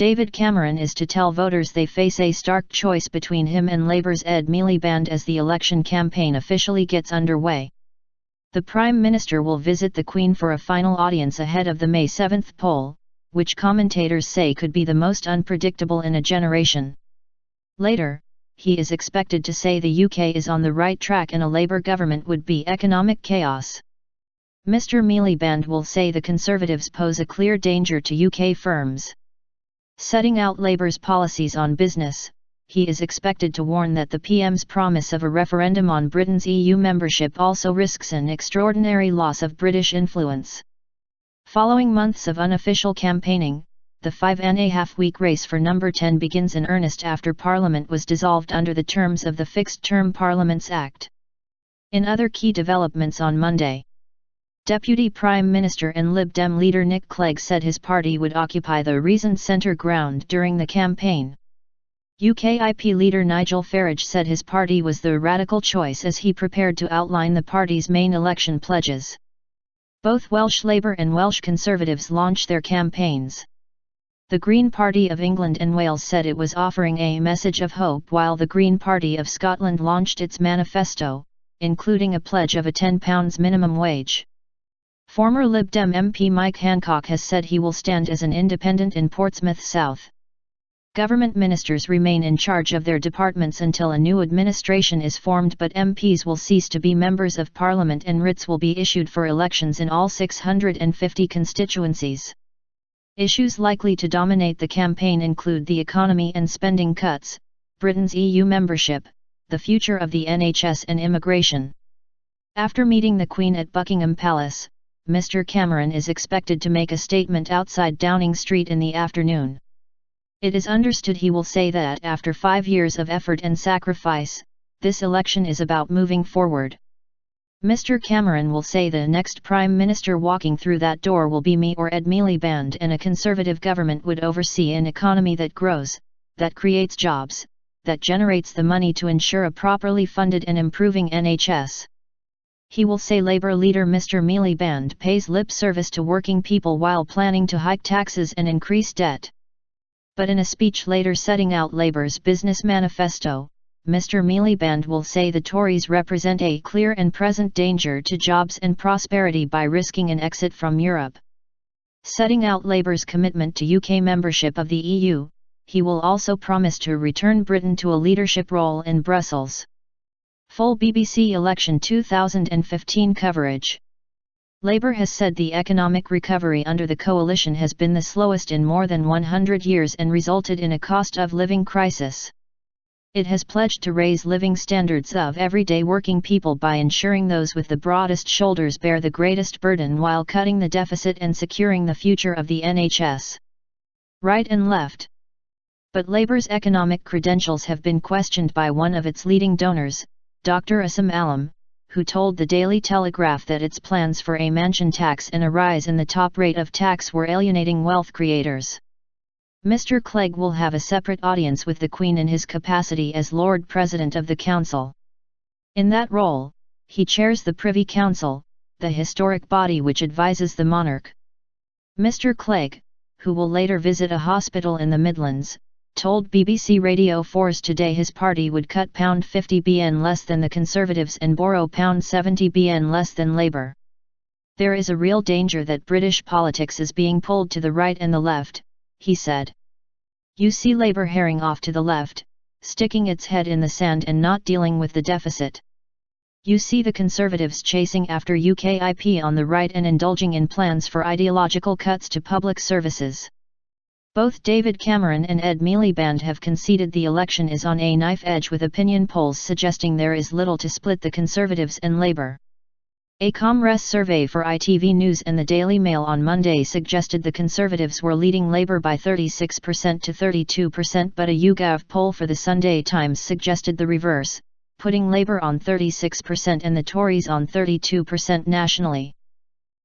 David Cameron is to tell voters they face a stark choice between him and Labour's Ed Miliband as the election campaign officially gets underway. The Prime Minister will visit the Queen for a final audience ahead of the May 7 poll, which commentators say could be the most unpredictable in a generation. Later, he is expected to say the UK is on the right track and a Labour government would be economic chaos. Mr Miliband will say the Conservatives pose a clear danger to UK firms. Setting out Labour's policies on business, he is expected to warn that the PM's promise of a referendum on Britain's EU membership also risks an extraordinary loss of British influence. Following months of unofficial campaigning, the 5.5-week race for number 10 begins in earnest after Parliament was dissolved under the terms of the Fixed-Term Parliaments Act. In other key developments on Monday, Deputy Prime Minister and Lib Dem leader Nick Clegg said his party would occupy the recent centre ground during the campaign. UKIP leader Nigel Farage said his party was the radical choice as he prepared to outline the party's main election pledges. Both Welsh Labour and Welsh Conservatives launched their campaigns. The Green Party of England and Wales said it was offering a message of hope, while the Green Party of Scotland launched its manifesto, including a pledge of a £10 minimum wage. Former Lib Dem MP Mike Hancock has said he will stand as an independent in Portsmouth South. Government ministers remain in charge of their departments until a new administration is formed, but MPs will cease to be members of Parliament and writs will be issued for elections in all 650 constituencies. Issues likely to dominate the campaign include the economy and spending cuts, Britain's EU membership, the future of the NHS and immigration. After meeting the Queen at Buckingham Palace, Mr Cameron is expected to make a statement outside Downing Street in the afternoon. It is understood he will say that after 5 years of effort and sacrifice, this election is about moving forward. Mr Cameron will say the next Prime Minister walking through that door will be me or Ed Miliband, and a Conservative government would oversee an economy that grows, that creates jobs, that generates the money to ensure a properly funded and improving NHS. He will say Labour leader Mr Miliband pays lip service to working people while planning to hike taxes and increase debt. But in a speech later setting out Labour's business manifesto, Mr Miliband will say the Tories represent a clear and present danger to jobs and prosperity by risking an exit from Europe. Setting out Labour's commitment to UK membership of the EU, he will also promise to return Britain to a leadership role in Brussels. Full BBC election 2015 coverage. Labour has said the economic recovery under the coalition has been the slowest in more than 100 years and resulted in a cost of living crisis. It has pledged to raise living standards of everyday working people by ensuring those with the broadest shoulders bear the greatest burden while cutting the deficit and securing the future of the NHS. Right and left. But Labour's economic credentials have been questioned by one of its leading donors, Dr. Asim Alam, who told the Daily Telegraph that its plans for a mansion tax and a rise in the top rate of tax were alienating wealth creators. Mr Clegg will have a separate audience with the Queen in his capacity as Lord President of the Council. In that role, he chairs the Privy Council, the historic body which advises the monarch. Mr Clegg, who will later visit a hospital in the Midlands, told BBC Radio 4's Today his party would cut £50 billion less than the Conservatives and borrow £70 billion less than Labour. There is a real danger that British politics is being pulled to the right and the left, he said. You see Labour herring off to the left, sticking its head in the sand and not dealing with the deficit. You see the Conservatives chasing after UKIP on the right and indulging in plans for ideological cuts to public services. Both David Cameron and Ed Miliband have conceded the election is on a knife edge, with opinion polls suggesting there is little to split the Conservatives and Labour. A Comres survey for ITV News and the Daily Mail on Monday suggested the Conservatives were leading Labour by 36% to 32%, but a YouGov poll for the Sunday Times suggested the reverse, putting Labour on 36% and the Tories on 32% nationally.